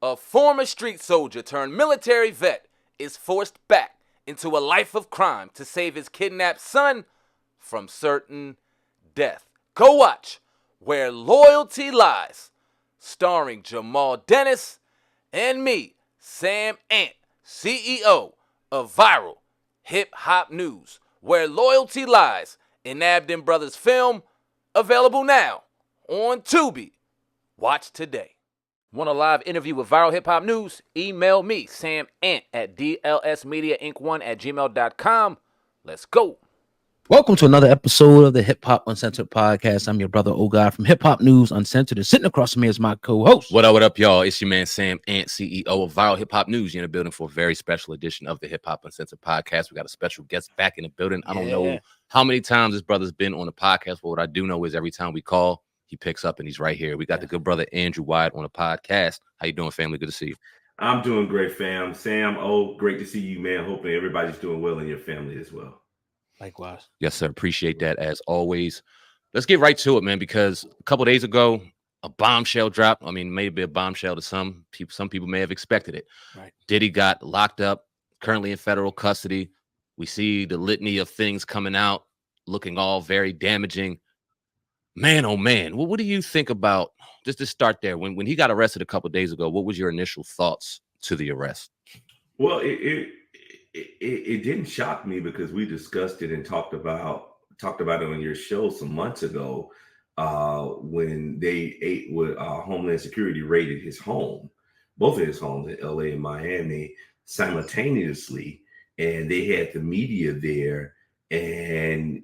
A former street soldier turned military vet is forced back into a life of crime to save his kidnapped son from certain death. Go watch Where Loyalty Lies, starring Jamal Dennis and me, Sam Ant, CEO of Viral Hip Hop News. Where Loyalty Lies, an Abden Brothers film, available now on Tubi. Watch today. Want a live interview with Viral Hip Hop News? Email me, Sam Ant, at dlsmediainc1@gmail.com. Let's go. Welcome to another episode of the Hip Hop Uncensored podcast. I'm your brother, O-God, from Hip Hop News Uncensored, and sitting across from me is my co-host. What up, y'all? It's your man, Sam Ant, CEO of Viral Hip Hop News. You're in the building for a very special edition of the Hip Hop Uncensored podcast. We got a special guest back in the building. I don't know how many times this brother's been on the podcast, but what I do know is every time we call, he picks up and he's right here. We got the good brother Andrew Wyatt on the podcast. How you doing, family? Good to see you. I'm doing great, fam. Sam, great to see you, man. Hoping everybody's doing well in your family as well. Likewise. Yes, sir. Appreciate that as always. Let's get right to it, man, because a couple of days ago, a bombshell dropped. I mean, maybe a bombshell to some people. Some people may have expected it. Right. Diddy got locked up, currently in federal custody. We see the litany of things coming out, looking all very damaging. Man, oh man, what do you think about, just to start there, when he got arrested a couple of days ago, what was your initial thoughts to the arrest? Well, it didn't shock me because we discussed it and talked about it on your show some months ago when Homeland Security raided his home, both of his homes in LA and Miami simultaneously, and they had the media there, and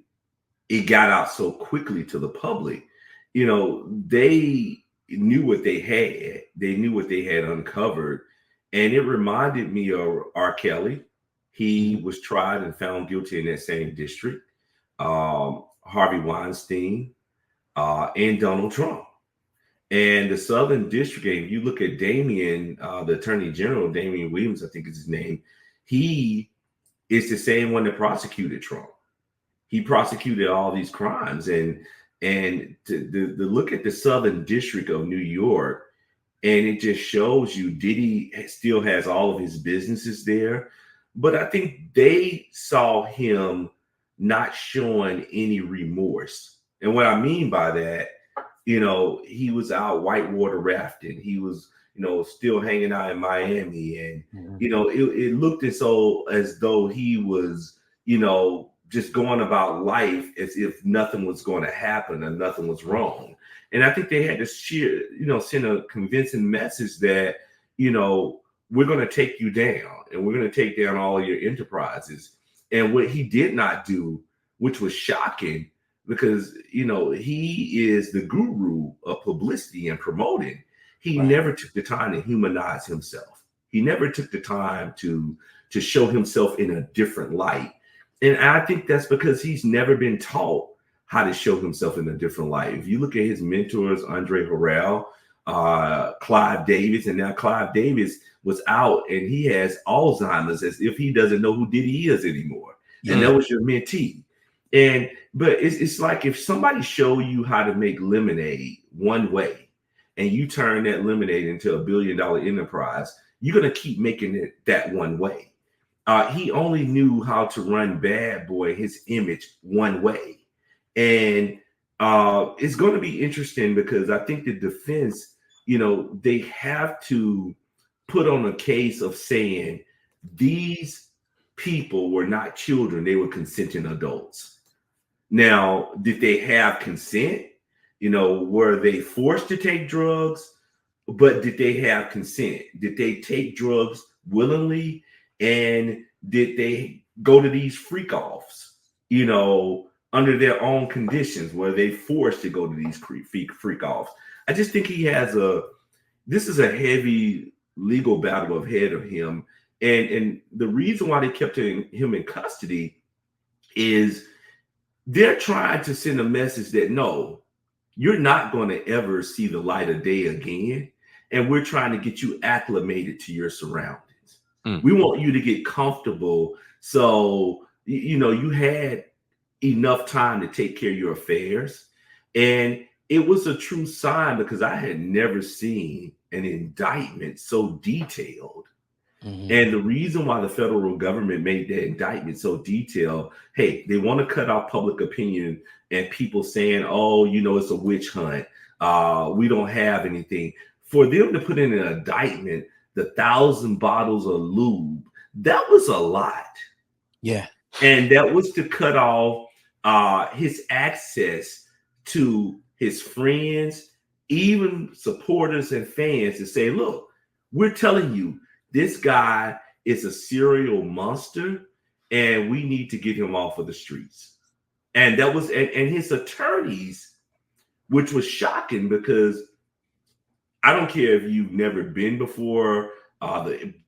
it got out so quickly to the public. You know, they knew what they had. They knew what they had uncovered. And it reminded me of R. Kelly. He was tried and found guilty in that same district. Harvey Weinstein and Donald Trump. And the Southern District, if you look at Damian, the Attorney General, Damian Williams, I think is his name, he is the same one that prosecuted Trump. He prosecuted all these crimes, and to look at the Southern District of New York, and it just shows you Diddy still has all of his businesses there, but I think they saw him not showing any remorse. And what I mean by that, you know, he was out whitewater rafting. He was, you know, still hanging out in Miami, and you know, it looked as though he was, you know, just going about life as if nothing was going to happen and nothing was wrong. And I think they had to send a convincing message that, you know, we're going to take you down and we're going to take down all of your enterprises. And what he did not do, which was shocking, because, you know, he is the guru of publicity and promoting. He never took the time to humanize himself. He never took the time to show himself in a different light. And I think that's because he's never been taught how to show himself in a different light. If you look at his mentors, Andre Harrell, Clive Davis, and now Clive Davis was out and he has Alzheimer's as if he doesn't know who Diddy is anymore. Yeah. And that was your mentee. But it's like if somebody show you how to make lemonade one way and you turn that lemonade into $1 billion enterprise, you're going to keep making it that one way. He only knew how to run Bad Boy, his image, one way. And it's going to be interesting because I think the defense, you know, they have to put on a case of saying these people were not children, they were consenting adults. Now, did they have consent? You know, were they forced to take drugs? But did they have consent? Did they take drugs willingly? And did they go to these freak offs, you know, under their own conditions? Were they forced to go to these freak offs? I just think this is a heavy legal battle ahead of him. And the reason why they kept him in custody is they're trying to send a message that, no, you're not going to ever see the light of day again. And we're trying to get you acclimated to your surroundings. We want you to get comfortable. So, you know, you had enough time to take care of your affairs. And it was a true sign because I had never seen an indictment so detailed. Mhm. And the reason why the federal government made that indictment so detailed, hey, they want to cut off public opinion and people saying, oh, it's a witch hunt. We don't have anything. For them to put in an indictment, the 1,000 bottles of lube, that was a lot. Yeah. And that was to cut off his access to his friends, even supporters and fans, to say, look, we're telling you, this guy is a serial monster and we need to get him off of the streets. And that was, and his attorneys, which was shocking because I don't care if you've never been before,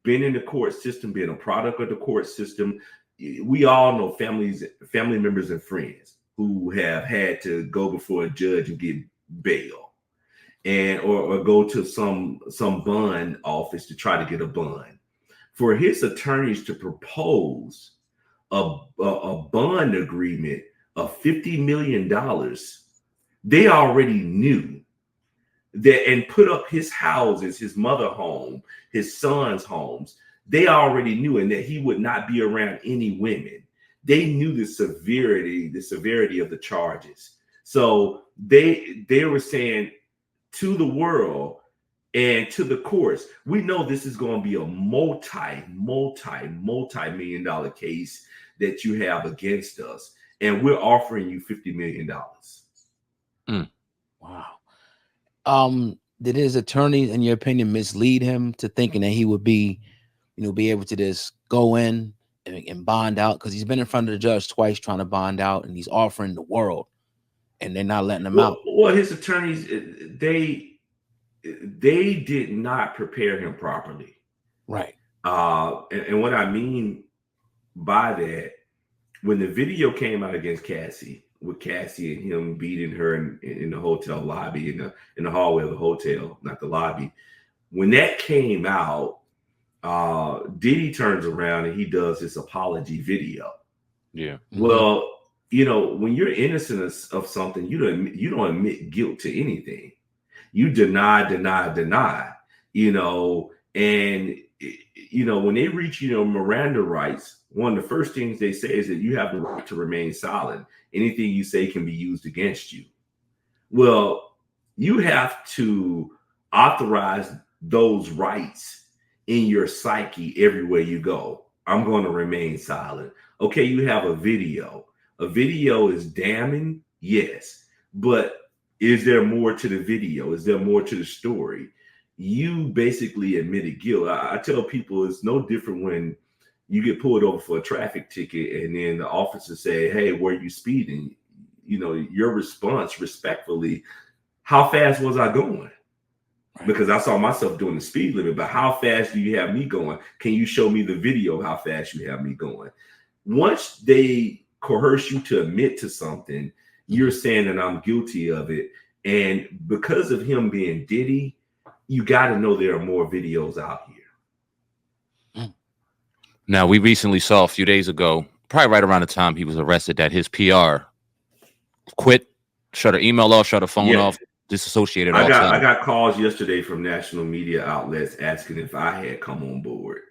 been in the court system, been a product of the court system. We all know family members and friends who have had to go before a judge and get bail, and or go to some bond office to try to get a bond. For his attorneys to propose a bond agreement of $50 million, they already knew that, and put up his houses, his mother home, his son's homes. They already knew, and that he would not be around any women. They knew the severity of the charges. So they were saying to the world and to the courts, we know this is going to be a multi-million dollar case that you have against us, and we're offering you $50 million. Wow. Did his attorneys, in your opinion, mislead him to thinking that he would be able to just go in and bond out? Because he's been in front of the judge twice trying to bond out, and he's offering the world, and they're not letting him out. Well, his attorneys, they did not prepare him properly. Right. And what I mean by that, when the video came out against Cassie, with Cassie and him beating her in the hotel lobby, in the hallway of the hotel, not the lobby. When that came out, Diddy turns around and he does this apology video. Yeah. Well, when you're innocent of something, you don't admit guilt to anything. You deny, and when they reach, Miranda rights, one of the first things they say is that you have the right to remain silent. Anything you say can be used against you. Well, you have to authorize those rights in your psyche everywhere you go. I'm going to remain silent. Okay, you have a video. A video is damning, yes, but is there more to the video? Is there more to the story? You basically admitted guilt. I tell people it's no different when you get pulled over for a traffic ticket and then the officer say, hey, were you speeding? Your response respectfully, how fast was I going? Right. Because I saw myself doing the speed limit, but how fast do you have me going? Can you show me the video how fast you have me going? Once they coerce you to admit to something, you're saying that I'm guilty of it. And because of him being Diddy, you got to know there are more videos out here. Now, we recently saw a few days ago, probably right around the time he was arrested, that his PR quit, shut her email off, shut her phone off, disassociated. I got calls yesterday from national media outlets asking if I had come on board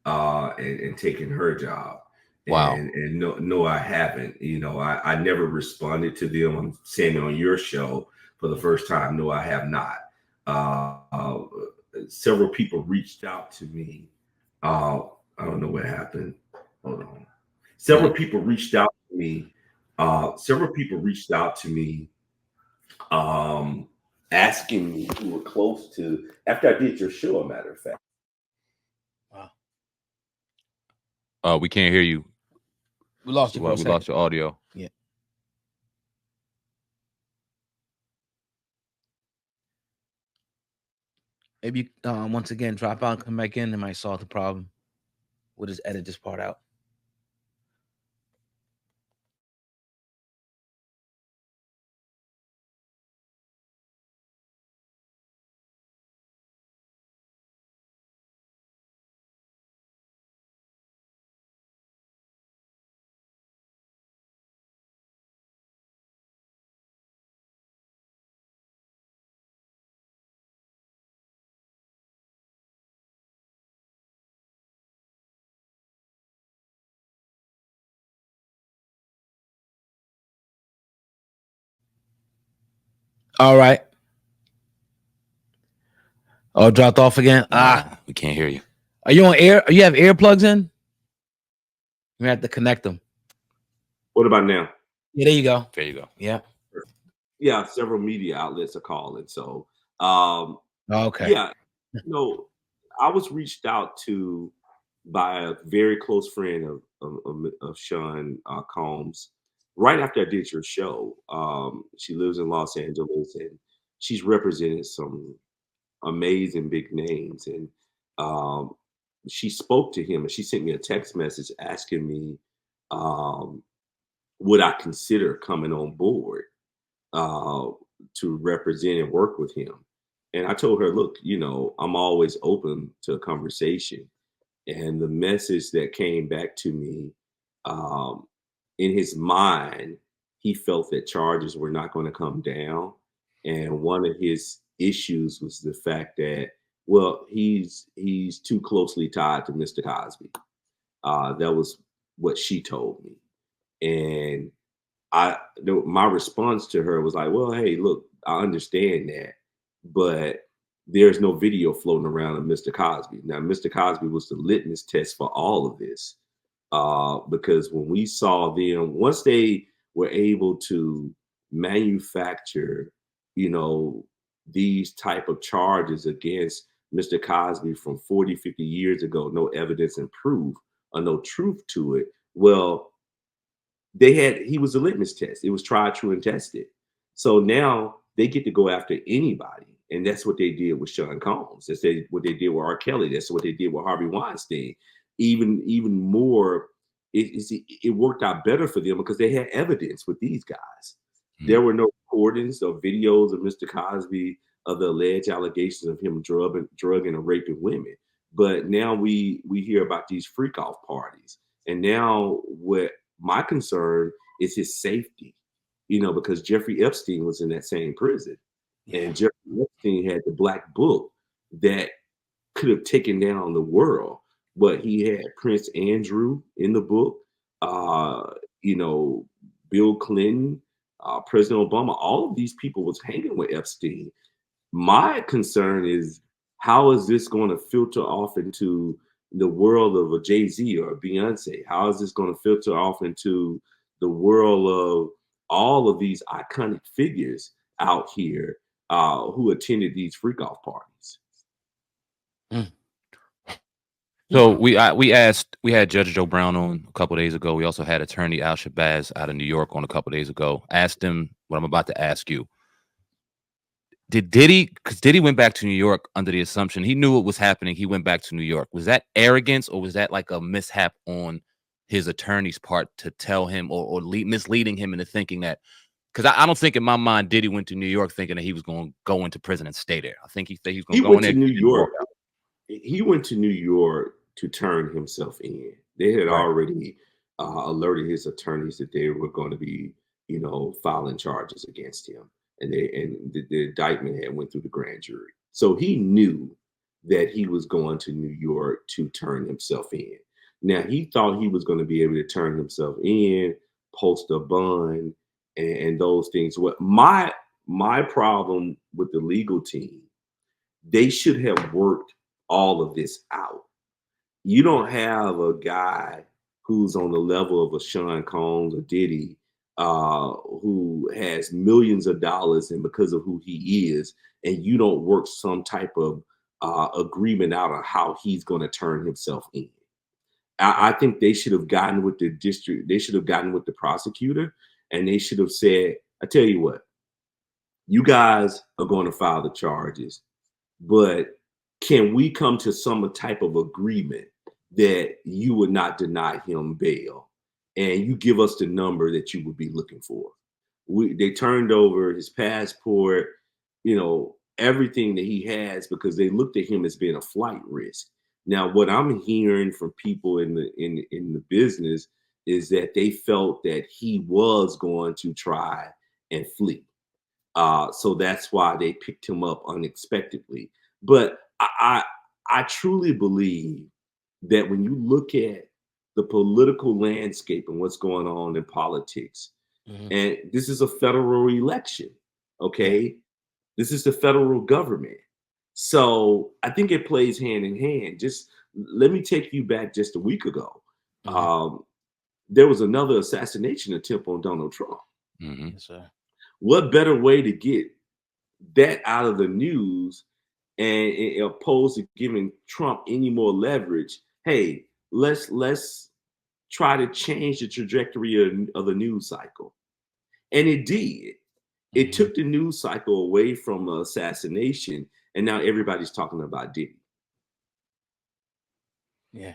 and taken her job. Wow. And no, I haven't. I never responded to them. I'm saying on your show for the first time, no, I have not. Several people reached out to me. I don't know what happened. Hold on. Several people reached out to me. Asking me who were close to, after I did your show, a matter of fact. Wow. We can't hear you. We lost you for a second. We lost your audio. Yeah. Maybe once again, drop out, come back in, and might solve the problem. We'll just edit this part out. All right. Oh, dropped off again. We can't hear you. Are you on air? You have earplugs in? You have to connect them. What about now? Yeah, there you go. There you go. Yeah. Yeah, several media outlets are calling. So, Okay. yeah, I was reached out to by a very close friend of Sean Combs right after I did your show. She lives in Los Angeles and she's represented some amazing big names. And um, she spoke to him and she sent me a text message asking me, um, would I consider coming on board uh, to represent and work with him? And I told her, look, I'm always open to a conversation. And the message that came back to me, um, in his mind, he felt that charges were not going to come down. And one of his issues was the fact that, well, he's too closely tied to Mr. Cosby. That was what she told me. And my response to her was like, well, hey, look, I understand that, but there's no video floating around of Mr. Cosby. Now, Mr. Cosby was the litmus test for all of this, because when we saw them, once they were able to manufacture, these type of charges against Mr. Cosby from 40, 50 years ago, no evidence and proof or no truth to it. Well, he was a litmus test. It was tried, true, and tested. So now they get to go after anybody. And that's what they did with Sean Combs. That's what they did with R. Kelly. That's what they did with Harvey Weinstein. Even more, it worked out better for them because they had evidence with these guys. There were no recordings or videos of Mr. Cosby of the alleged allegations of him drugging and raping women. But now we hear about these freak off parties. And now what my concern is his safety, because Jeffrey Epstein was in that same prison. And Jeffrey Epstein had the black book that could have taken down the world. But he had Prince Andrew in the book, Bill Clinton, President Obama, all of these people was hanging with Epstein. My concern is, how is this going to filter off into the world of a Jay-Z or a Beyonce? How is this going to filter off into the world of all of these iconic figures out here who attended these freak off parties? So we had Judge Joe Brown on a couple days ago. We also had attorney Al Shabazz out of New York on a couple days ago. Asked him what I'm about to ask you. Because Diddy went back to New York under the assumption he knew what was happening. He went back to New York. Was that arrogance, or was that like a mishap on his attorney's part to tell him or misleading him into thinking that? Because I don't think in my mind Diddy went to New York thinking that he was going to go into prison and stay there. I think he was going to go in there. He went to New York. He went to New York to turn himself in. They had already alerted his attorneys that they were going to be, filing charges against him, and the indictment had went through the grand jury. So he knew that he was going to New York to turn himself in. Now he thought he was going to be able to turn himself in, post a bond, and those things. What my problem with the legal team, they should have worked all of this out. You don't have a guy who's on the level of a Sean Combs or Diddy, who has millions of dollars, and because of who he is, and you don't work some type of agreement out on how he's going to turn himself in. I think they should have gotten with the district. They should have gotten with the prosecutor, and they should have said, I tell you what, you guys are going to file the charges, but can we come to some type of agreement that you would not deny him bail, and you give us the number that you would be looking for? They turned over his passport, everything that he has, because they looked at him as being a flight risk. Now, what I'm hearing from people in the business is that they felt that he was going to try and flee. So that's why they picked him up unexpectedly. But I truly believe that when you look at the political landscape and what's going on in politics, and this is a federal election, okay? This is the federal government. So I think it plays hand in hand. Just let me take you back just a week ago. Um, there was another assassination attempt on Donald Trump. Yes, sir. What better way to get that out of the news and opposed to giving Trump any more leverage? Hey, let's try to change the trajectory of the news cycle. And it did. It took the news cycle away from assassination, and now everybody's talking about Diddy. Yeah.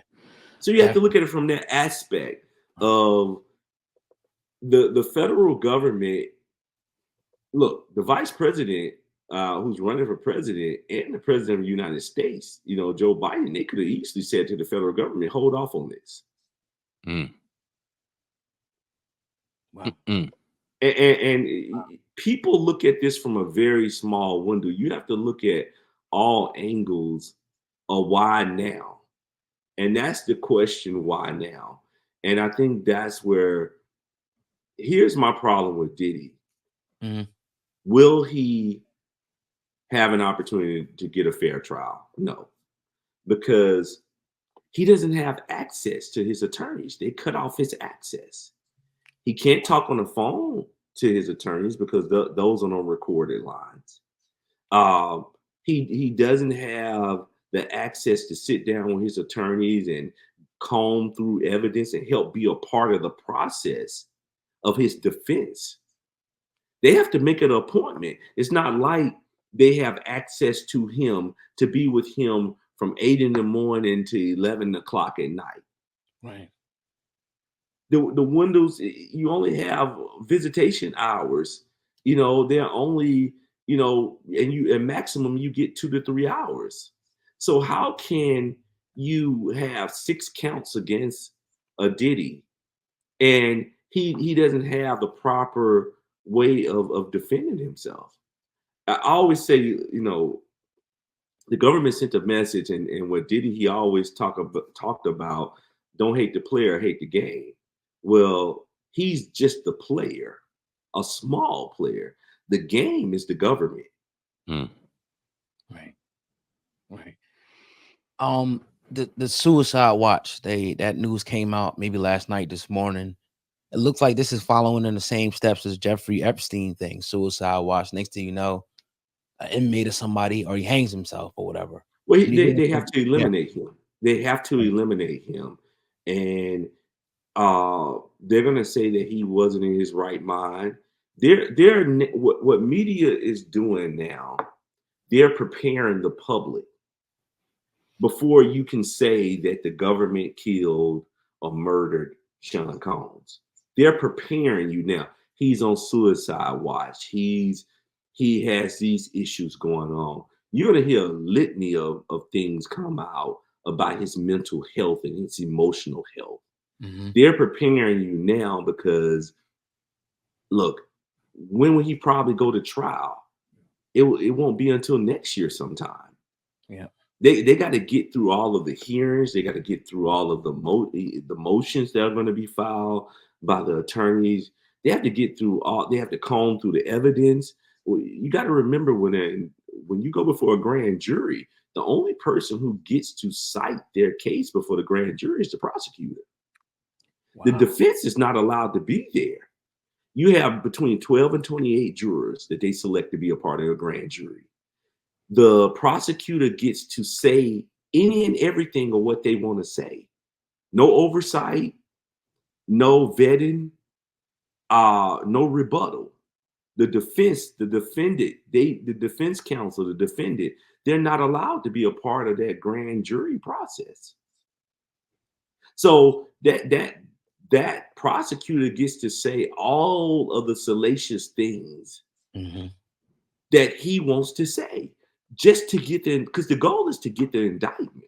So you have to look at it from that aspect of the federal government. Look, the vice president who's running for president and the president of the United States, Joe Biden, they could have easily said to the federal government, hold off on this. Wow. And people look at this from a very small window. You have to look at all angles of why now. And that's the question, why now? And I think that's where, here's my problem with Diddy. Will he have an opportunity to get a fair trial? No, because he doesn't have access to his attorneys. They cut off his access. He can't talk on the phone to his attorneys because those are on recorded lines. He doesn't have the access to sit down with his attorneys and comb through evidence and help be a part of the process of his defense. They have to make an appointment. It's not like they have access to him to be with him from 8 in the morning to 11 o'clock at night. Right. The windows, you only have visitation hours. They're only, and maximum you get 2 to 3 hours. So how can you have 6 counts against a Diddy and he doesn't have the proper way of defending himself? I always say, the government sent a message, and what Diddy, he always talked about, don't hate the player, hate the game. Well, he's just the player, a small player. The game is the government. Right. The suicide watch, that news came out maybe last night, this morning. It looks like this is following in the same steps as Jeffrey Epstein thing, suicide watch. Next thing you know, an inmate of somebody, or he hangs himself or whatever. Well, they have to eliminate him. They have to eliminate him. And they're going to say that he wasn't in his right mind. What media is doing now, they're preparing the public before you can say that the government killed or murdered Sean Combs. They're preparing you now. He's on suicide watch. He has these issues going on. You're going to hear a litany of things come out about his mental health and his emotional health. They're preparing you now because, look, when will he probably go to trial? It won't be until next year sometime. Yeah. They got to get through all of the hearings. They got to get through all of the motions that are going to be filed by the attorneys. They have to get through they have to comb through the evidence. You got to remember when you go before a grand jury, the only person who gets to cite their case before the grand jury is the prosecutor. Wow. The defense is not allowed to be there. You have between 12 and 28 jurors that they select to be a part of a grand jury. The prosecutor gets to say any and everything of what they want to say. No oversight, no vetting, no rebuttal. The defense, the defense counsel, the defendant, they're not allowed to be a part of that grand jury process. So that prosecutor gets to say all of the salacious things that he wants to say, just to get the, because the goal is to get the indictment.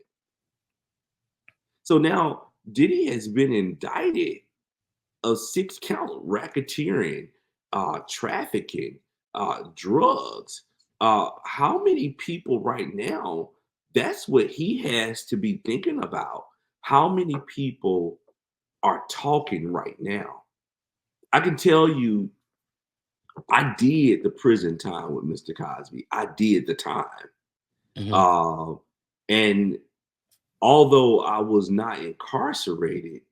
So now Diddy has been indicted of 6-count racketeering, trafficking, drugs. How many people right now? That's what he has to be thinking about. How many people are talking right now? I can tell you I did the prison time with Mr. Cosby. I did the time. And although I was not incarcerated,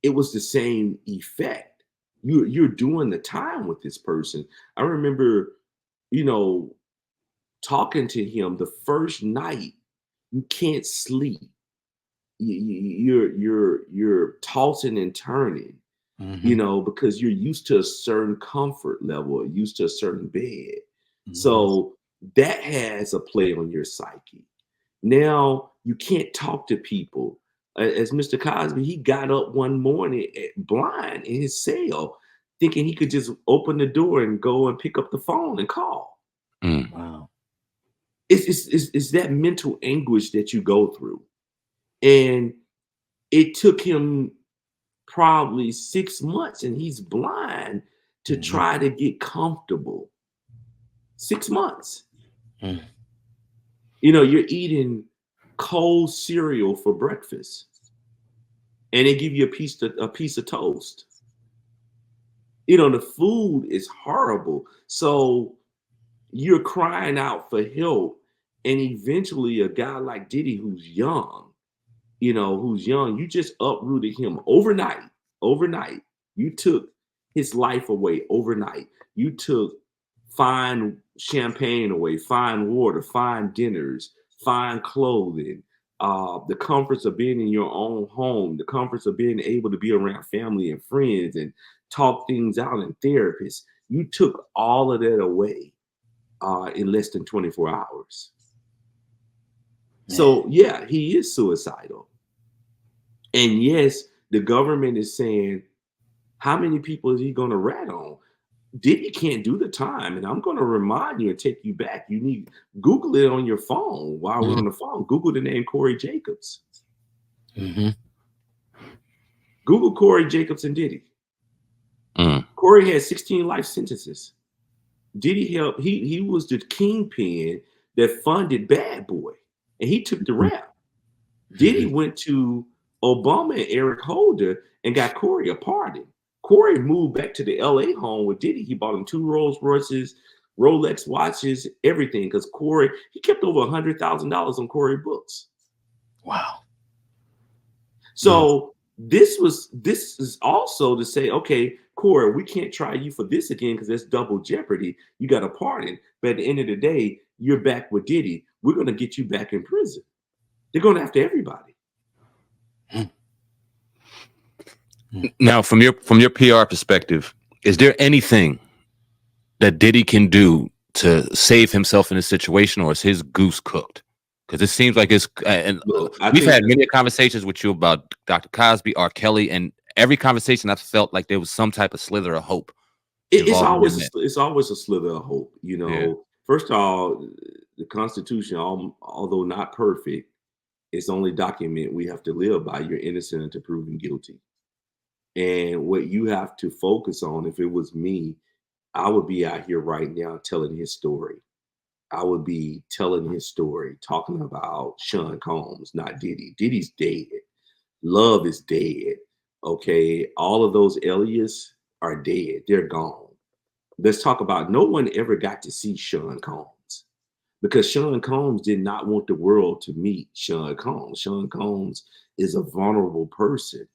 it was the same effect. You're doing the time with this person. I remember, you know, talking to him the first night. You can't sleep. You're tossing and turning, because you're used to a certain comfort level, used to a certain bed. So that has a play on your psyche. Now you can't talk to people. As Mr. Cosby, he got up one morning blind in his cell, thinking he could just open the door and go and pick up the phone and call. Wow. It's that mental anguish that you go through. And it took him probably 6 months, and he's blind, to try to get comfortable. 6 months. You're eating cold cereal for breakfast, and they give you a piece of toast. The food is horrible. So you're crying out for help, and eventually a guy like Diddy, who's young, you just uprooted him overnight. You took his life away overnight. You took fine champagne away, fine water, fine dinners, fine clothing, the comforts of being in your own home, the comforts of being able to be around family and friends and talk things out and therapists. You took all of that away in less than 24 hours. So yeah, he is suicidal. And yes, the government is saying, how many people is he going to rat on? Diddy can't do the time. And I'm going to remind you and take you back. You need Google it on your phone while we're on the phone. Google the name Corey Jacobs. Google Corey Jacobs and Diddy. Corey had 16 life sentences. Diddy helped. He was the kingpin that funded Bad Boy, and he took the rap. Diddy went to Obama and Eric Holder and got Corey a pardon. Corey moved back to the LA home with Diddy. He bought him 2 Rolls Royces, Rolex watches, everything. Because Corey, he kept over $100,000 on Corey books. Wow. So this is also to say, okay, Corey, we can't try you for this again because that's double jeopardy. You got a pardon. But at the end of the day, you're back with Diddy. We're going to get you back in prison. They're going after everybody. Now, from your PR perspective, is there anything that Diddy can do to save himself in this situation, or is his goose cooked? Because it seems like it's. And we've had many conversations with you about Dr. Cosby, R. Kelly, and every conversation I felt like there was some type of slither of hope. It's always a slither of hope. First of all, the Constitution, although not perfect, it's only document we have to live by. You're innocent until proven guilty. And what you have to focus on, if it was me, I would be out here right now telling his story. I would be telling his story, talking about Sean Combs, not Diddy. Diddy's dead. Love is dead. Okay. All of those aliases are dead. They're gone. Let's talk about no one ever got to see Sean Combs because Sean Combs did not want the world to meet Sean Combs. Sean Combs is a vulnerable person.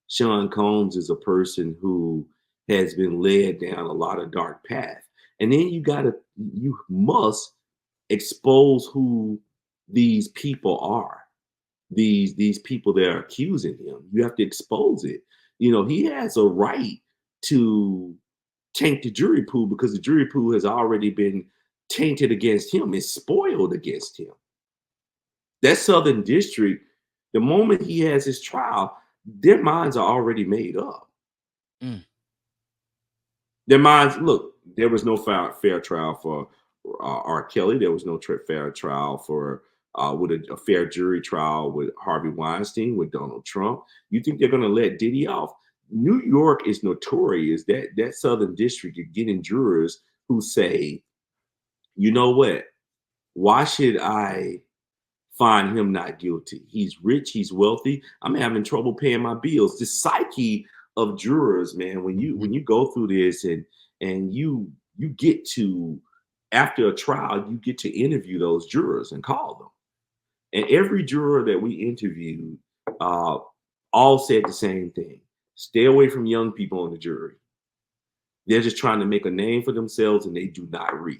Sean Combs is a person who has been led down a lot of dark path. And then you must expose who these people are. These people that are accusing him. You have to expose it. He has a right to taint the jury pool because the jury pool has already been tainted against him. It's spoiled against him. That Southern District, the moment he has his trial, their minds are already made up. Their minds, look, there was no fair trial for R. Kelly. There was no fair trial for with a fair jury trial with Harvey Weinstein, with Donald Trump. You think they're going to let Diddy off? New York is notorious that Southern District is getting jurors who say, you know what? Why should I find him not guilty? He's rich, he's wealthy. I'm having trouble paying my bills. The psyche of jurors, man, when you go through this and you you get to, after a trial, you get to interview those jurors and call them. And every juror that we interviewed all said the same thing. Stay away from young people on the jury. They're just trying to make a name for themselves, and they do not read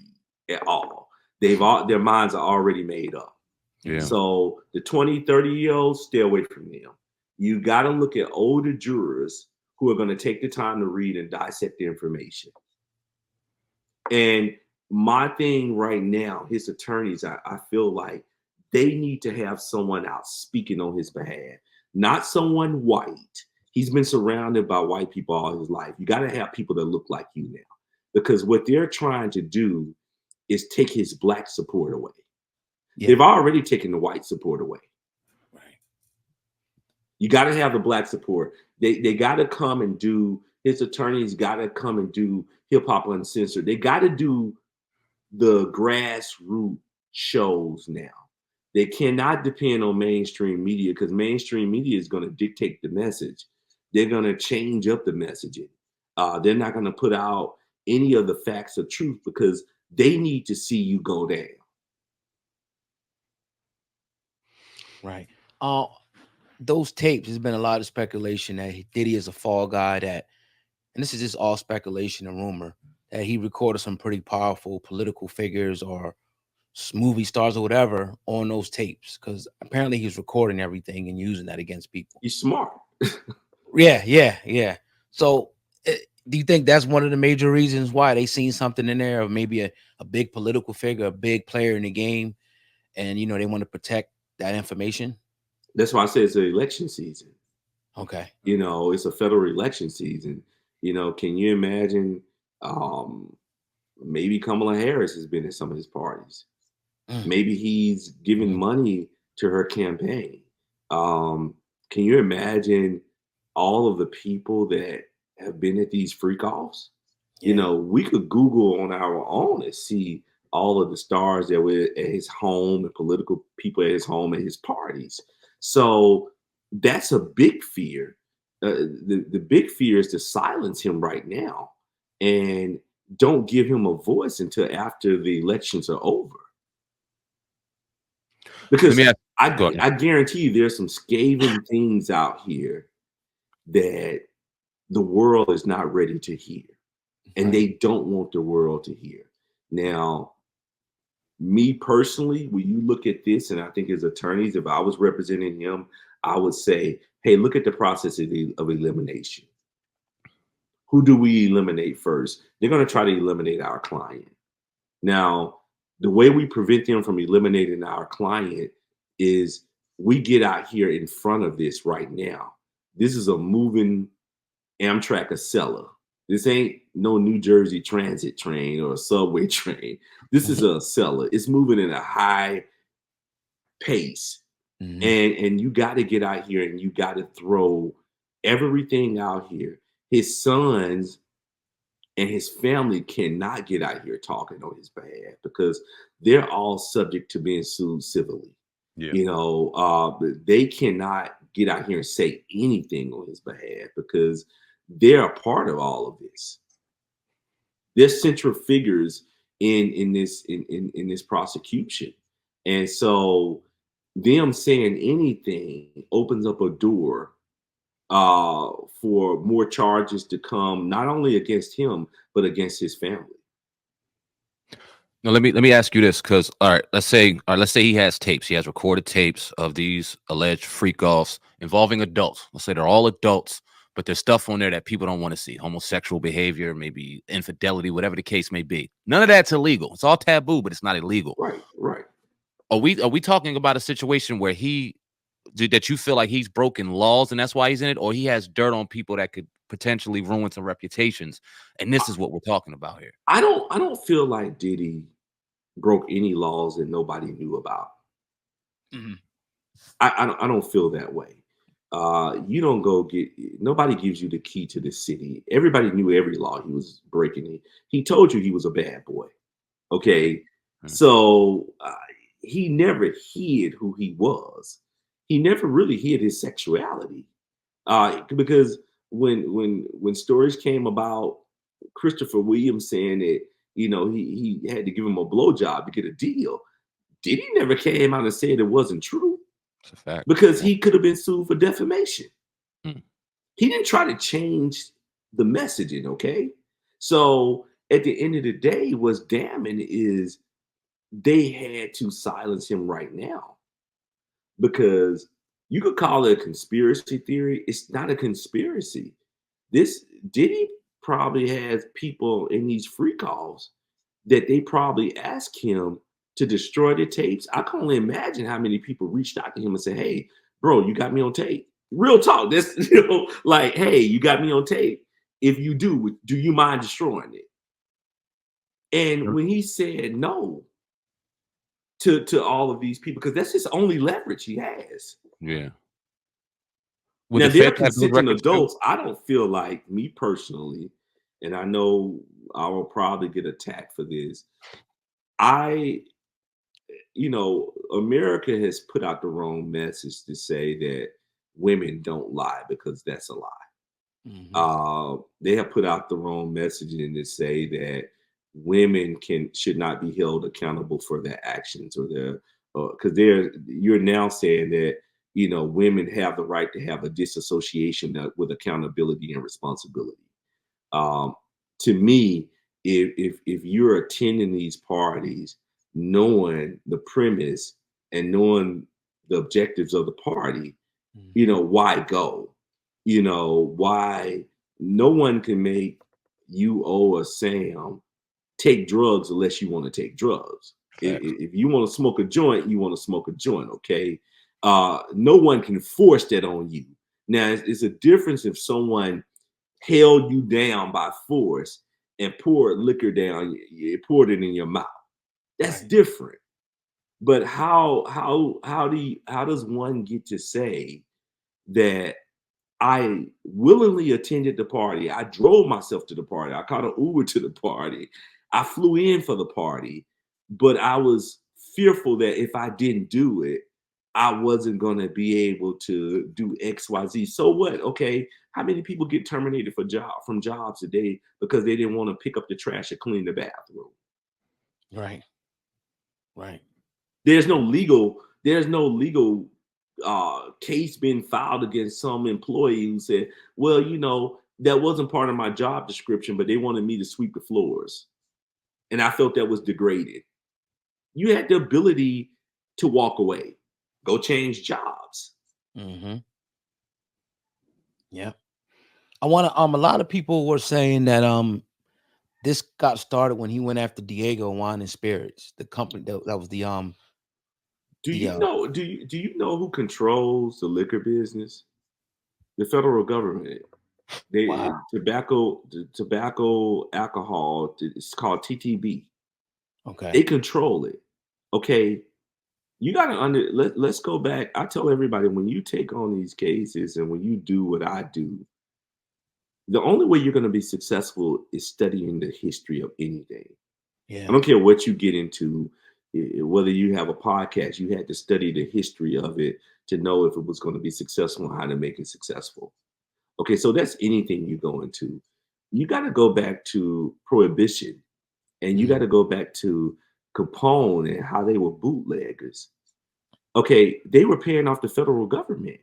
at all. Their minds are already made up. Yeah. So the 20, 30-year-olds, stay away from them. You got to look at older jurors who are going to take the time to read and dissect the information. And my thing right now, his attorneys, I feel like they need to have someone out speaking on his behalf, not someone white. He's been surrounded by white people all his life. You got to have people that look like you now, because what they're trying to do is take his black support away. Yeah. They've already taken the white support away. Right. You got to have the black support. They got to come and do, his attorneys got to come and do Hip Hop Uncensored. They got to do the grassroots shows now. They cannot depend on mainstream media, because mainstream media is going to dictate the message. They're going to change up the messaging. They're not going to put out any of the facts of truth, because they need to see you go down. Right. Those tapes, there's been a lot of speculation that Diddy is a fall guy, that, and this is just all speculation and rumor, that he recorded some pretty powerful political figures or movie stars or whatever on those tapes, because apparently he's recording everything and using that against people. He's smart. Yeah. So do you think that's one of the major reasons why they seen something in there, or maybe a big political figure, a big player in the game, and they want to protect that information? That's why I say it's an election season. Okay. It's a federal election season. Can you imagine maybe Kamala Harris has been at some of his parties. Maybe he's giving money to her campaign. Can you imagine all of the people that have been at these freak offs? Yeah. We could Google on our own and see all of the stars that were at his home and political people at his home and his parties. So that's a big fear. The big fear is to silence him right now and don't give him a voice until after the elections are over. Because I guarantee you there's some scathing things out here that the world is not ready to hear. And they don't want the world to hear. Now, me personally, when you look at this, and I think as attorneys, if I was representing him, I would say, hey, look at the process of elimination. Who do we eliminate first? They're going to try to eliminate our client. Now, the way we prevent them from eliminating our client is we get out here in front of this right now. This is a moving Amtrak Acela. This ain't no New Jersey Transit train or a subway train. This is a Acela. It's moving at a high pace. And you got to get out here and you got to throw everything out here. His sons and his family cannot get out here talking on his behalf, because they're all subject to being sued civilly. Yeah. They cannot get out here and say anything on his behalf, because they're a part of all of this. They're central figures in this prosecution. And so them saying anything opens up a door for more charges to come, not only against him, but against his family. Now, let me ask you this, because let's say he has tapes. He has recorded tapes of these alleged freak offs involving adults. Let's say they're all adults, but there's stuff on there that people don't want to see. Homosexual behavior, maybe infidelity, whatever the case may be. None of that's illegal. It's all taboo, but it's not illegal. Right. Are we talking about a situation where that you feel like he's broken laws and that's why he's in it, or he has dirt on people that could potentially ruin some reputations, and this is what we're talking about here? I don't feel like Diddy broke any laws that nobody knew about. I don't feel that way. You don't go nobody gives you the key to the city. Everybody knew every law he was breaking. He told you he was a bad boy. Okay. So he never hid who he was. He never really hid his sexuality. Because when stories came about Christopher Williams saying that you know, he had to give him a blowjob to get a deal. Diddy never came out and said it wasn't true. It's a fact. Because he could have been sued for defamation. Hmm. He didn't try to change the messaging, okay? So at the end of the day, what's damning is they had to silence him right now because you could call it a conspiracy theory. It's not a conspiracy. This Diddy probably has people in these free calls that they probably asked him to destroy the tapes. I can only imagine how many people reached out to him and said, "Hey, bro, you got me on tape." Real talk. This, like, "Hey, you got me on tape. If you do you mind destroying it?" And when he said no to all of these people, because that's his only leverage he has. Yeah. Would Now the they're Feds have those consenting records too? adults. I don't feel like, me personally, and I know I will probably get attacked for this. America has put out the wrong message to say that women don't lie, because that's a lie. They have put out the wrong messaging to say that women should not be held accountable for their actions or their, because you're now saying that women have the right to have a disassociation with accountability and responsibility. Um, to me, if you're attending these parties, knowing the premise and knowing the objectives of the party, why go? Why no one can make you or Sam take drugs unless you want to take drugs. If you want to smoke a joint, you want to smoke a joint, okay? No one can force that on you. Now, it's a difference if someone held you down by force and poured liquor down, you poured it in your mouth. That's different. But how does one get to say that I willingly attended the party? I drove myself to the party. I caught an Uber to the party. I flew in for the party, but I was fearful that if I didn't do it, I wasn't going to be able to do XYZ. So what? Okay, how many people get terminated from jobs today because they didn't want to pick up the trash or clean the bathroom? Right. There's no legal case being filed against some employee who said, well, that wasn't part of my job description, but they wanted me to sweep the floors. And I felt that was degraded. You had the ability to walk away, go change jobs. Yeah. I want to, a lot of people were saying that, this got started when he went after Diego Wine and Spirits, the company that was the, Do you know who controls the liquor business? The federal government. Wow. Tobacco, alcohol, it's called TTB. Okay. They control it. Okay. You got to let's go back. I tell everybody, when you take on these cases and when you do what I do, the only way you're going to be successful is studying the history of anything. Yeah. I don't care what you get into, whether you have a podcast, you had to study the history of it to know if it was going to be successful and how to make it successful. Okay, so that's anything you go into. You got to go back to Prohibition, and you got to go back to Capone and how they were bootleggers. Okay, they were paying off the federal government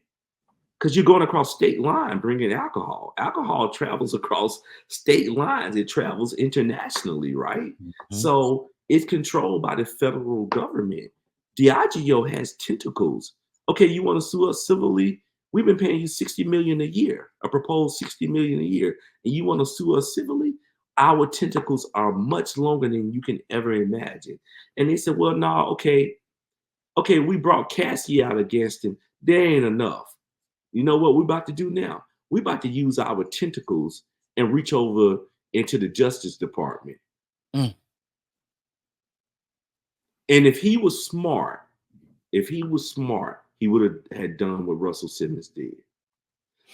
because you're going across state line bringing alcohol. Alcohol travels across state lines. It travels internationally, right? So it's controlled by the federal government. Diageo has tentacles. Okay, you want to sue us civilly? We've been paying you $60 million a year, a proposed $60 million a year, and you want to sue us civilly? Our tentacles are much longer than you can ever imagine. And they said, well, no, okay, we brought Cassie out against him. There ain't enough. You know what we're about to do now? We're about to use our tentacles and reach over into the Justice Department. And if he was smart, he would have had done what Russell Simmons did.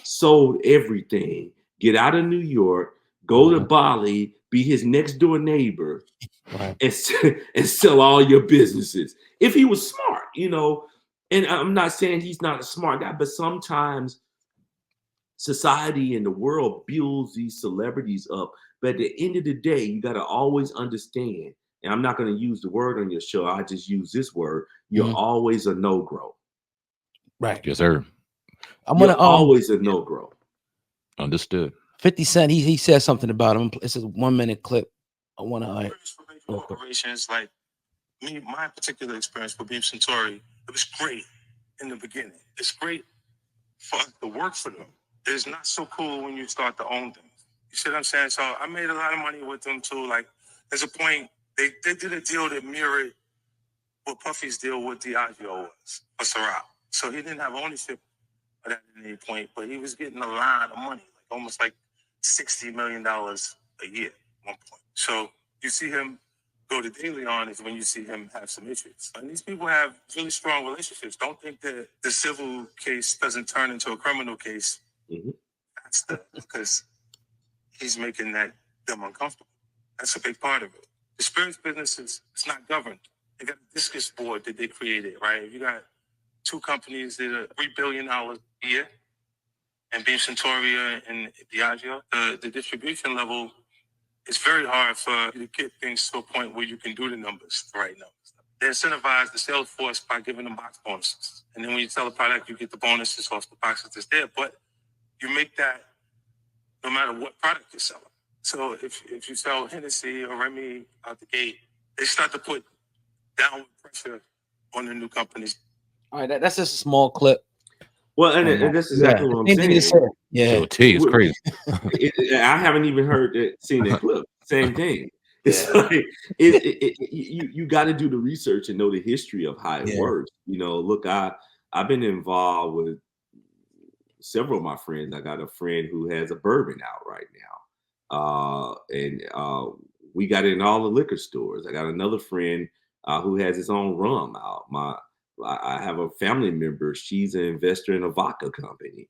Sold everything, get out of New York, go to Bali, be his next door neighbor, and sell all your businesses. If he was smart, and I'm not saying he's not a smart guy, but sometimes society and the world builds these celebrities up But at the end of the day, you got to always understand, and I'm not going to use the word on your show. I just use this word. You're always a no-grow. Right. Yes, sir. You're always a no-grow. Understood. 50 Cent, he said something about him. It's a 1 minute clip. I want to corporations like me, my particular experience with Beam Centauri, it was great in the beginning. It's great for us to work for them. It's not so cool when you start to own things. You see what I'm saying? So I made a lot of money with them too. Like, there's a point, they did a deal that mirrored what Puffy's deal with Diageo was for Ciroc. So he didn't have ownership of that at any point, but he was getting a lot of money, like almost like $60 million a year at one point. So you see him go to daily on is when you see him have some issues. And these people have really strong relationships. Don't think that the civil case doesn't turn into a criminal case. That's because he's making them uncomfortable. That's a big part of it. The spirits business it's not governed. They got a discus board that they created, right? You got two companies that are $3 billion a year, and Beam Centauri and Diageo. The distribution level, it's very hard for you to get things to a point where you can do the numbers, the right numbers. They incentivize the sales force by giving them box bonuses. And then when you sell a product, you get the bonuses off the boxes that's there. But you make that no matter what product you're selling. So if you sell Hennessy or Remy out the gate, they start to put downward pressure on the new companies. All right, that's just a small clip. Well, and that's exactly what I'm saying. Yeah, it's crazy. I haven't even seen that clip. Same thing. It's like you got to do the research and know the history of how it works. You know, look, I've been involved with several of my friends. I got a friend who has a bourbon out right now, and we got it in all the liquor stores. I got another friend who has his own rum out. I have a family member. She's an investor in a vodka company.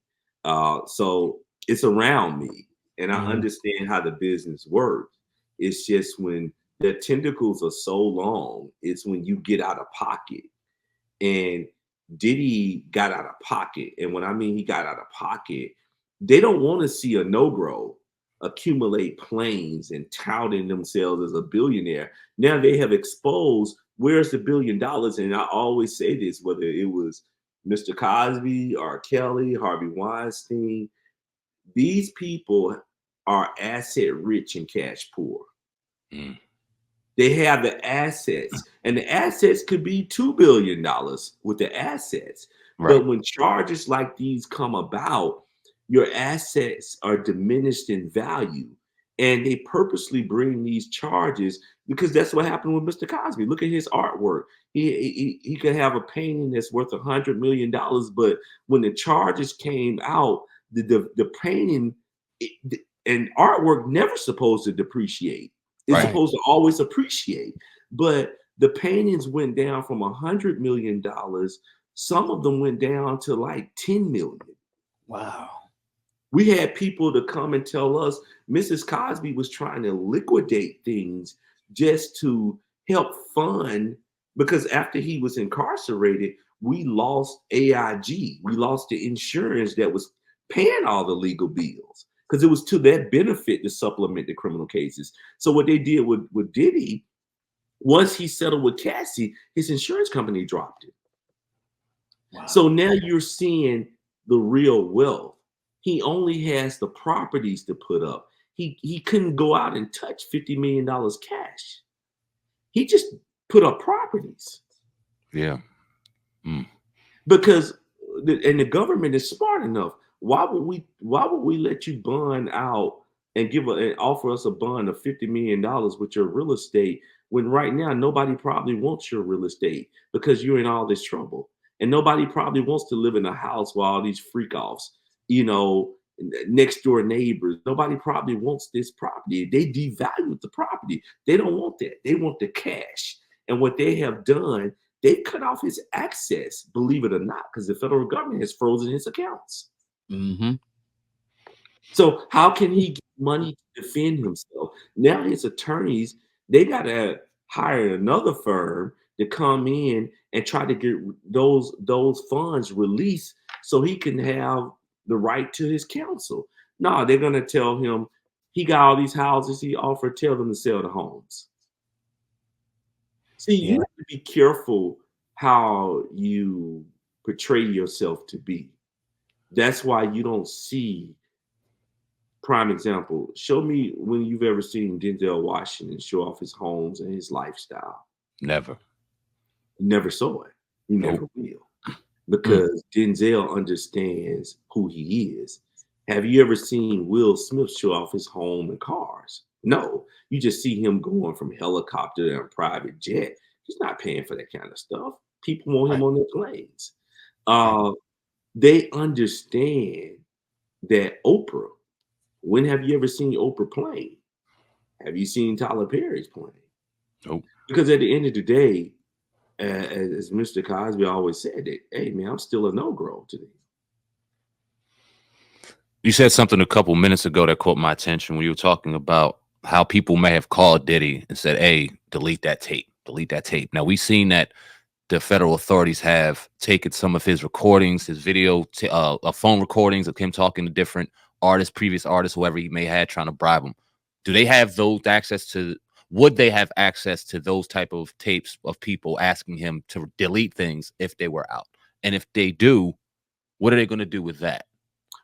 So it's around me, and I understand how the business works. It's just when the tentacles are so long, it's when you get out of pocket. And Diddy got out of pocket. And when I mean he got out of pocket, they don't want to see a no-grow accumulate planes and touting themselves as a billionaire. Now they have exposed where's the $1 billion. And I always say this, whether it was Mr. Cosby, R. Kelly, Harvey Weinstein, these people are asset rich and cash poor. They have the assets, and the assets could be $2 billion with the assets. Right. But when charges like these come about, your assets are diminished in value. And they purposely bring these charges because that's what happened with Mr. Cosby. Look at his artwork. He could have a painting that's worth $100 million, but when the charges came out, the painting and artwork never supposed to depreciate. It's supposed to always appreciate. But the paintings went down from $100 million. Some of them went down to like 10 million. Wow. We had people to come and tell us Mrs. Cosby was trying to liquidate things just to help fund, because after he was incarcerated, we lost AIG. We lost the insurance that was paying all the legal bills because it was to their benefit to supplement the criminal cases. So what they did with Diddy, once he settled with Cassie, his insurance company dropped it. Wow. So now you're seeing the real wealth. He only has the properties to put up. He couldn't go out and touch $50 million cash. He just put up properties. Yeah. Because the government is smart enough. Why would we let you bond out and and offer us a bond of $50 million with your real estate when right now nobody probably wants your real estate because you're in all this trouble, and nobody probably wants to live in a house with all these freak offs, next door neighbors. Nobody probably wants this property. They devalued the property. They don't want that. They want the cash. And what they have done, they've cut off his access, believe it or not, because the federal government has frozen his accounts. So how can he get money to defend himself? Now his attorneys, they got to hire another firm to come in and try to get those funds released so he can have the right to his counsel. No, they're going to tell him, He got all these houses. He offered, tell them to sell the homes. See, you Yeah. have to be careful how you portray yourself to be. That's why you don't see prime example. Show me when you've ever seen Denzel Washington show off his homes and his lifestyle. Never. You never saw it. You Nope. never will. Because Denzel understands who he is. Have you ever seen Will Smith show off his home and cars? No. You just see him going from helicopter to a private jet. He's not paying for that kind of stuff. People want him on their planes. They understand that Oprah. When have you ever seen Oprah plane? Have you seen Tyler Perry's plane? Nope. Because at the end of the day, as Mr. Cosby always said, that, hey man, I'm still a no-grow today. You said something a couple minutes ago that caught my attention when you were talking about how people may have called Diddy and said, hey, delete that tape. Now, we've seen that the federal authorities have taken some of his recordings, his video, phone recordings of him talking to different artists, previous artists, whoever he may have, trying to bribe him. Do they have those access to? Would they have access to those type of tapes of people asking him to delete things if they were out? And if they do, what are they going to do with that?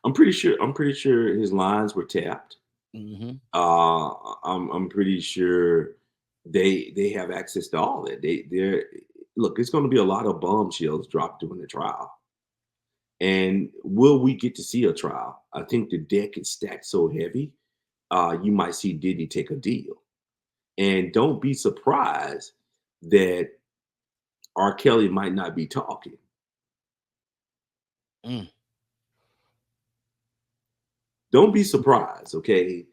I'm pretty sure his lines were tapped. Mm-hmm. I'm pretty sure they have access to all that. They're look, it's going to be a lot of bombshells dropped during the trial. And will we get to see a trial? I think the deck is stacked so heavy. You might see Diddy take a deal. And don't be surprised that R. Kelly might not be talking. Don't be surprised, okay?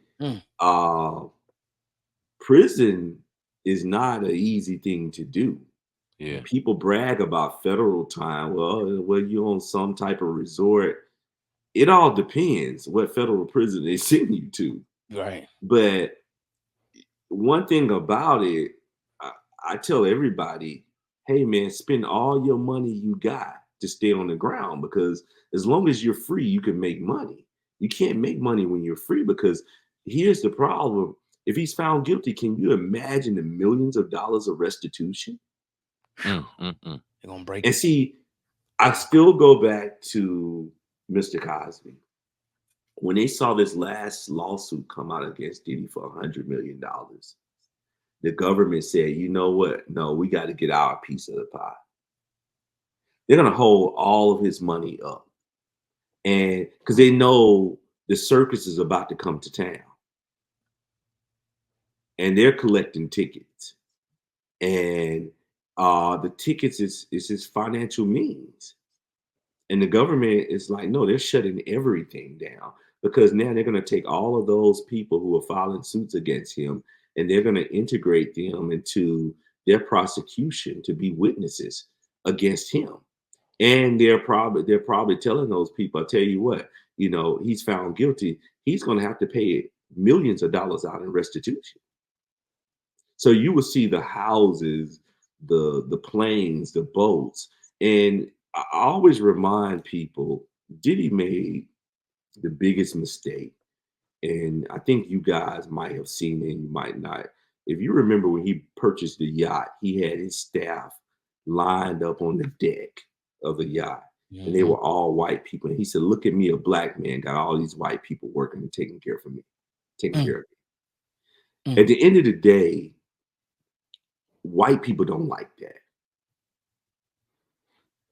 Prison is not an easy thing to do. Yeah. People brag about federal time. Well, you're on some type of resort. It all depends what federal prison they send you to. Right. But one thing about it, I tell everybody, hey man, spend all your money you got to stay on the ground, because as long as you're free, you can make money. You can't make money when you're free, because here's the problem. If he's found guilty, can you imagine the millions of dollars of restitution? They're gonna break And it. see, I still go back to Mr. Cosby. When they saw this last lawsuit come out against Diddy for $100 million, the government said, you know what? No, we got to get our piece of the pie. They're going to hold all of his money up. And because they know the circus is about to come to town. And they're collecting tickets. And the tickets is his financial means. And the government is like, no, they're shutting everything down, because now they're going to take all of those people who are filing suits against him, and they're going to integrate them into their prosecution to be witnesses against him. And they're probably telling those people, I'll tell you what, he's found guilty. He's going to have to pay millions of dollars out in restitution. So you will see the houses, the planes, the boats. And I always remind people, Diddy made the biggest mistake. And I think you guys might have seen it and you might not. If you remember when he purchased the yacht, he had his staff lined up on the deck of the yacht. And they were all white people. And he said, look at me, a black man, got all these white people working and taking care of me. At the end of the day, white people don't like that.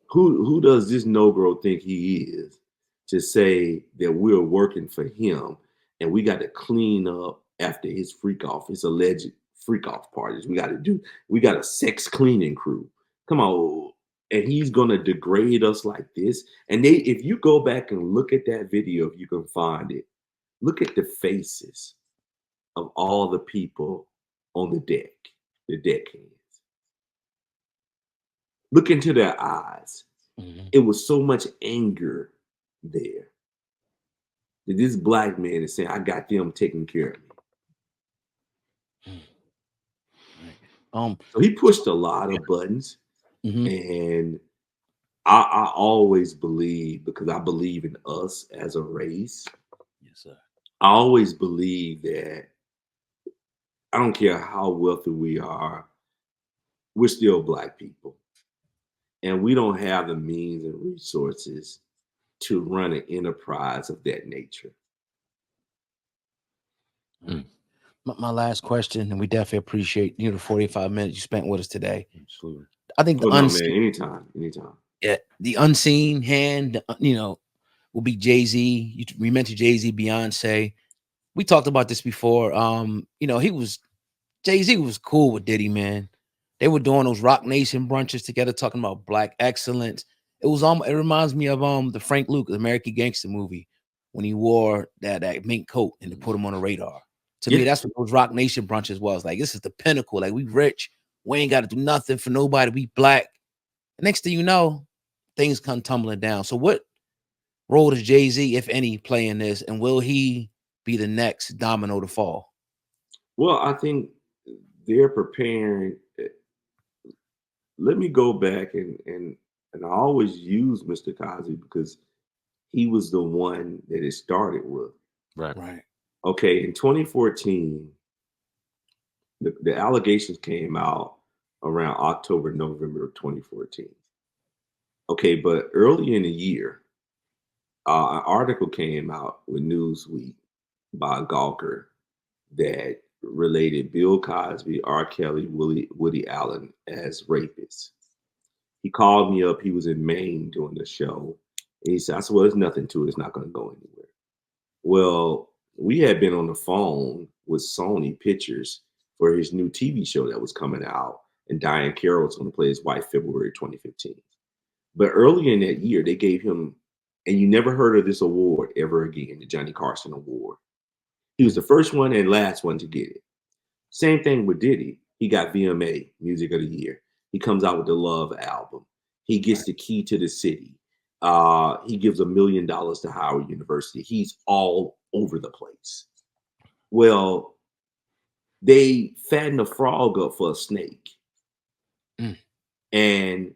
Who does this Negro think he is to say that we're working for him and we got to clean up after his his alleged freak off parties? We got a sex cleaning crew. Come on. And he's gonna degrade us like this. And if you go back and look at that video, if you can find it, look at the faces of all the people on the deckhands. Look into their eyes. It was so much anger there that this black man is saying, I got them taking care of me. So he pushed a lot of buttons. And I always believe, because I believe in us as a race. Yes, sir. I always believe that I don't care how wealthy we are, we're still Black people. And we don't have the means and resources to run an enterprise of that nature. My last question, and we definitely appreciate the 45 minutes you spent with us today. Absolutely. I think the Oh no, unseen, man, anytime. yeah, the unseen hand, will be Jay-Z. We mentioned Jay-Z, Beyonce. We talked about this before. Jay-Z was cool with Diddy, man. They were doing those Rock Nation brunches together, talking about Black excellence. It reminds me of the Frank Lucas American Gangster movie when he wore that mink coat and they put him on the radar. To me, that's what those Rock Nation brunches was. Like, this is the pinnacle. Like, we rich. We ain't got to do nothing for nobody. We Black. And next thing you know, things come tumbling down. So what role does Jay-Z, if any, play in this? And will he be the next domino to fall? Well, I think they're preparing. Let me go back and I always use Mr. Cosby because he was the one that it started with. Right. Okay, in 2014, the allegations came out around October, November of 2014. Okay, but early in the year, an article came out with Newsweek by Gawker that related Bill Cosby, R. Kelly, Woody Allen as rapists. He called me up. He was in Maine doing the show. And he said, I said, well, there's nothing to it. It's not going to go anywhere. Well, we had been on the phone with Sony Pictures for his new TV show that was coming out. And Diane Carroll was going to play his wife February 2015. But earlier in that year, they gave him, and you never heard of this award ever again, the Johnny Carson Award. He was the first one and last one to get it. Same thing with Diddy. He got VMA, Music of the Year. He comes out with the Love album. He gets the Key to the City. He gives $1 million to Howard University. He's all over the place. Well, they fattened a frog up for a snake. And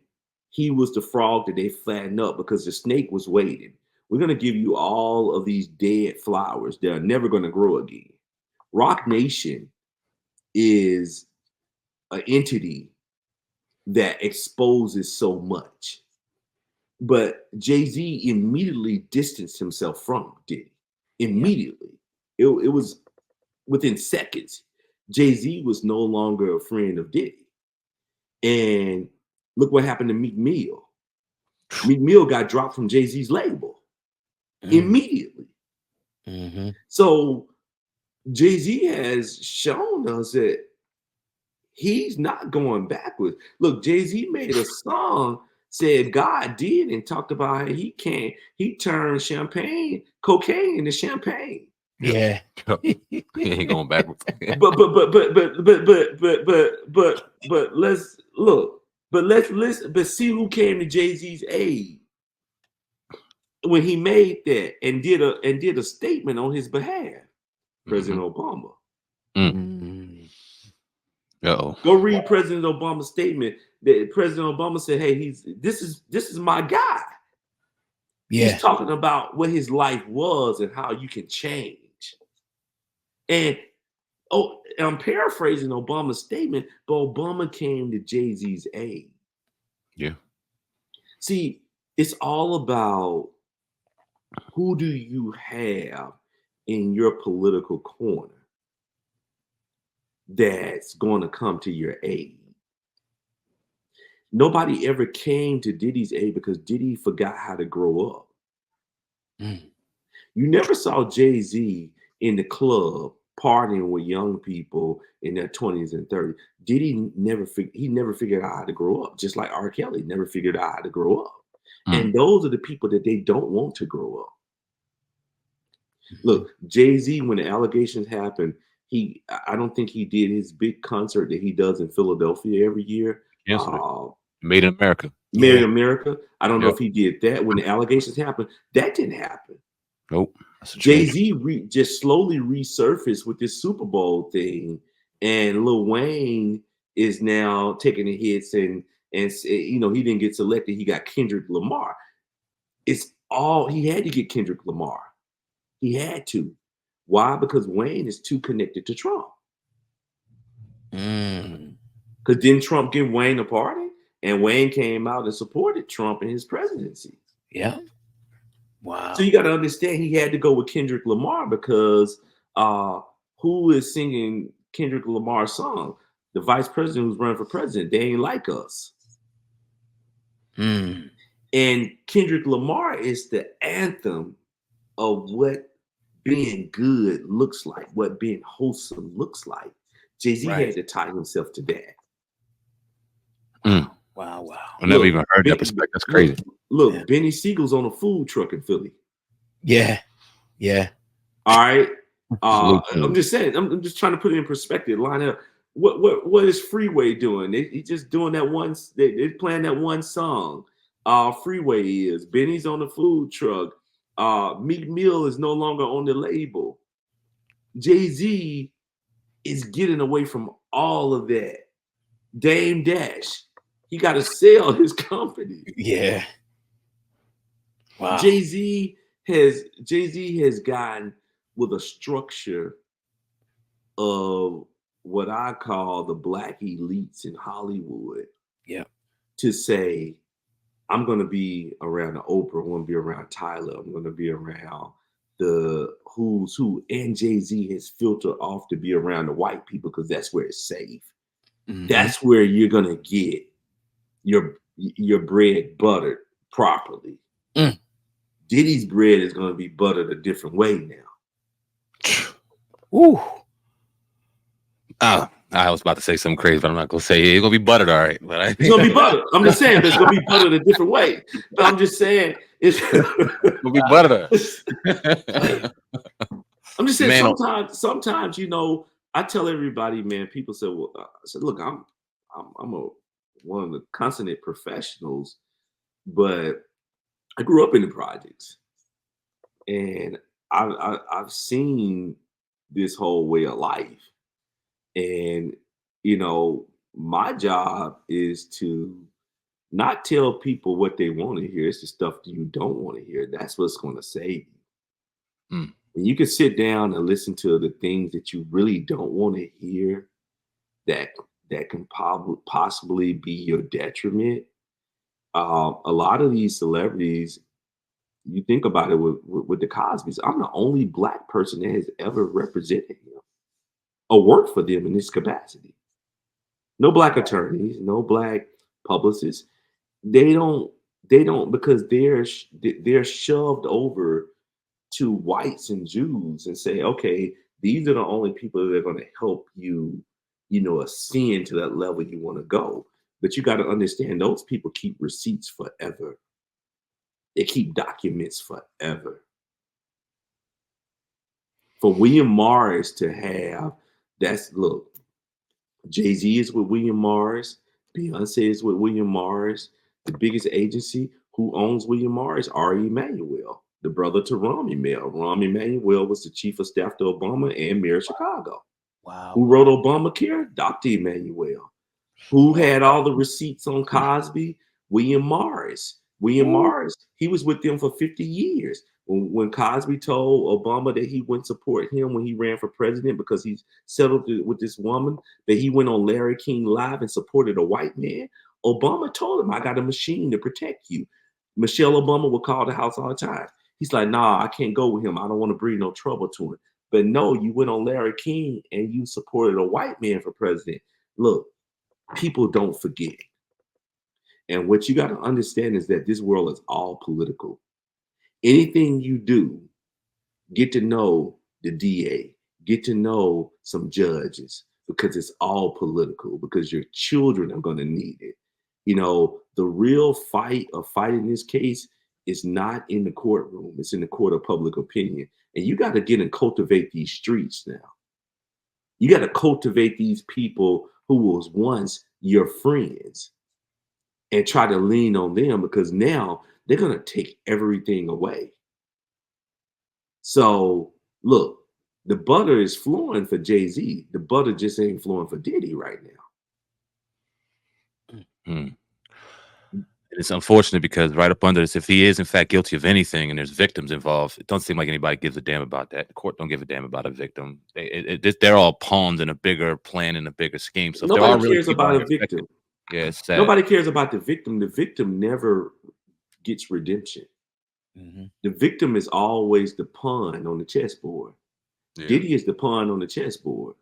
he was the frog that they flattened up because the snake was waiting. We're going to give you all of these dead flowers that are never going to grow again. Rock Nation is an entity that exposes so much. But Jay-Z immediately distanced himself from Diddy. Immediately. It was within seconds. Jay-Z was no longer a friend of Diddy. And look what happened to Meek Mill. Meek Mill got dropped from Jay-Z's label immediately. So Jay-Z has shown us that he's not going backwards. Look, Jay-Z made a song, said God did, and talked about how he turned cocaine into champagne. Yeah. He ain't going backwards. but let's look. But let's listen. But see who came to Jay-Z's aid when he made that and did a statement on his behalf. President Obama. Go read President Obama's statement. That President Obama said, "Hey, this is my guy." Yeah. He's talking about what his life was and how you can change. And I'm paraphrasing Obama's statement, but Obama came to Jay-Z's aid. Yeah. See, it's all about who do you have in your political corner that's going to come to your aid. Nobody ever came to Diddy's aid because Diddy forgot how to grow up. You never saw Jay-Z in the club partying with young people in their 20s and 30s. Diddy never figured out how to grow up, just like R. Kelly never figured out how to grow up. And those are the people that they don't want to grow up. Look, Jay-Z, when the allegations happened, I don't think he did his big concert that he does in Philadelphia every year. Made in America. Made in America. I don't know if he did that when the allegations happened. That didn't happen. Nope. Jay-Z just slowly resurfaced with this Super Bowl thing, and Lil Wayne is now taking the hits, and he didn't get selected. He got Kendrick Lamar. He had to get Kendrick Lamar. He had to. Why? Because Wayne is too connected to Trump. Because didn't Trump give Wayne a party? And Wayne came out and supported Trump in his presidency. Yeah. Wow. So you got to understand he had to go with Kendrick Lamar because who is singing Kendrick Lamar's song? The vice president who's running for president. They ain't like us. And Kendrick Lamar is the anthem of what being good looks like, what being wholesome looks like. Jay-Z had to tie himself to that. Wow. I never even heard that perspective. That's crazy. Look, Benny Siegel's on a food truck in Philly. Yeah. All right. I'm just saying. I'm just trying to put it in perspective. Line up. What is Freeway doing? They just doing that one. They're playing that one song. Freeway is Benny's on the food truck. Meek Mill is no longer on the label. Jay-Z is getting away from all of that. Dame Dash, he got to sell his company. Yeah. Wow. Jay-Z has gotten with a structure of what I call the black elites in Hollywood. Yeah. To say, I'm going to be around the Oprah, I'm going to be around Tyler, I'm going to be around the who's who, and Jay-Z has filtered off to be around the white people because that's where it's safe. That's where you're going to get your bread buttered properly. Diddy's bread is going to be buttered a different way now. Ooh. I was about to say something crazy, but I'm not going to say it. It's going to be buttered, all right. But it's going to be buttered. I'm just saying it's going to be buttered a different way. But I'm just saying it's going to be buttered. I'm just saying sometimes, you know, I tell everybody, man, people say, well, I said, look, I'm one of the consummate professionals, but I grew up in the projects and I've seen this whole way of life. And, you know, my job is to not tell people what they want to hear. It's the stuff that you don't want to hear. That's what's going to save you. When you can sit down and listen to the things that you really don't want to hear, that can possibly be your detriment. A lot of these celebrities, you think about it with the Cosbys. I'm the only black person that has ever represented him or worked for them in this capacity. No black attorneys, no black publicists. They don't because they're shoved over to whites and Jews and say, okay, these are the only people that are going to help you, you know, ascend to that level you want to go. But you got to understand those people keep receipts forever. They keep documents forever. For William Morris to have, look, Jay-Z is with William Morris. Beyonce is with William Morris. The biggest agency who owns William Morris, R. Emanuel, the brother to Rahm Emanuel. Rahm Emanuel was the chief of staff to Obama and mayor of Chicago. Wow. Who wrote Obamacare? Dr. Emanuel. Who had all the receipts on Cosby? William Morris. William Morris, he was with them for 50 years. When Cosby told Obama that he wouldn't support him when he ran for president because he settled with this woman, that he went on Larry King Live and supported a white man, Obama told him, I got a machine to protect you. Michelle Obama would call the house all the time. He's like, nah, I can't go with him. I don't want to bring no trouble to him. But no, you went on Larry King and you supported a white man for president. Look, people don't forget. And what you got to understand is that this world is all political. Anything you do, get to know the DA, get to know some judges, because it's all political, because your children are going to need it. You know, the real fight in this case is not in the courtroom. It's in the court of public opinion. And you got to get and cultivate these streets now. You got to cultivate these people who was once your friends and try to lean on them, because now they're going to take everything away. So look, the butter is flowing for Jay-Z. The butter just ain't flowing for Diddy right now. It's unfortunate because right up under this, if he is in fact guilty of anything and there's victims involved, it doesn't seem like anybody gives a damn about that. The court don't give a damn about a victim. They're all pawns in a bigger plan and a bigger scheme. So if there are Nobody really cares people about out a here affected, victim. yeah, it's sad. Nobody cares about the victim. The victim never gets redemption. The victim is always the pawn on the chessboard. Yeah. Diddy is the pawn on the chessboard.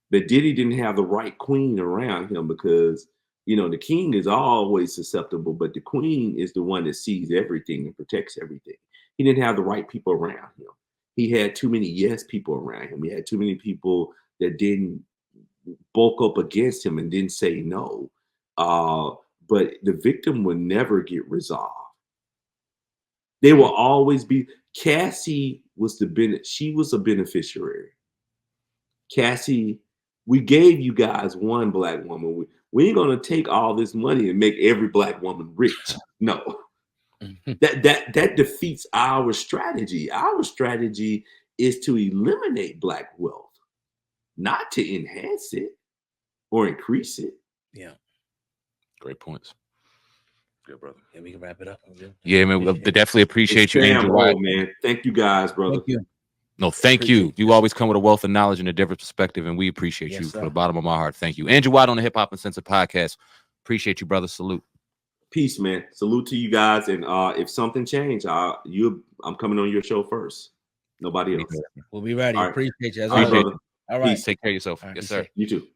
But Diddy didn't have the right queen around him because, you know, the king is always susceptible, but the queen is the one that sees everything and protects everything. He didn't have the right people around him. He had too many yes people around him. He had too many people that didn't bulk up against him and didn't say no. But the victim would never get resolved. They will always be. Cassie was she was a beneficiary. Cassie, we gave you guys one black woman. We ain't gonna take all this money and make every black woman rich. No. That defeats our strategy. Our strategy is to eliminate black wealth, not to enhance it or increase it. Yeah. Great points. Good, brother. Yeah, we can wrap it up. Yeah, man. We definitely appreciate you, Andrew Wyatt. Man. Thank you guys, brother. Thank you. No, thank you. You always come with a wealth of knowledge and a different perspective, and we appreciate you from the bottom of my heart. Thank you. Andrew Wyatt on the Hip Hop Uncensored podcast. Appreciate you, brother. Salute. Peace, man. Salute to you guys. And if something changed, I'm coming on your show first. Nobody else. We'll be ready. All right. Appreciate you. All right, brother. All right. Peace. Take care of yourself. All right. Yes, sir. You too.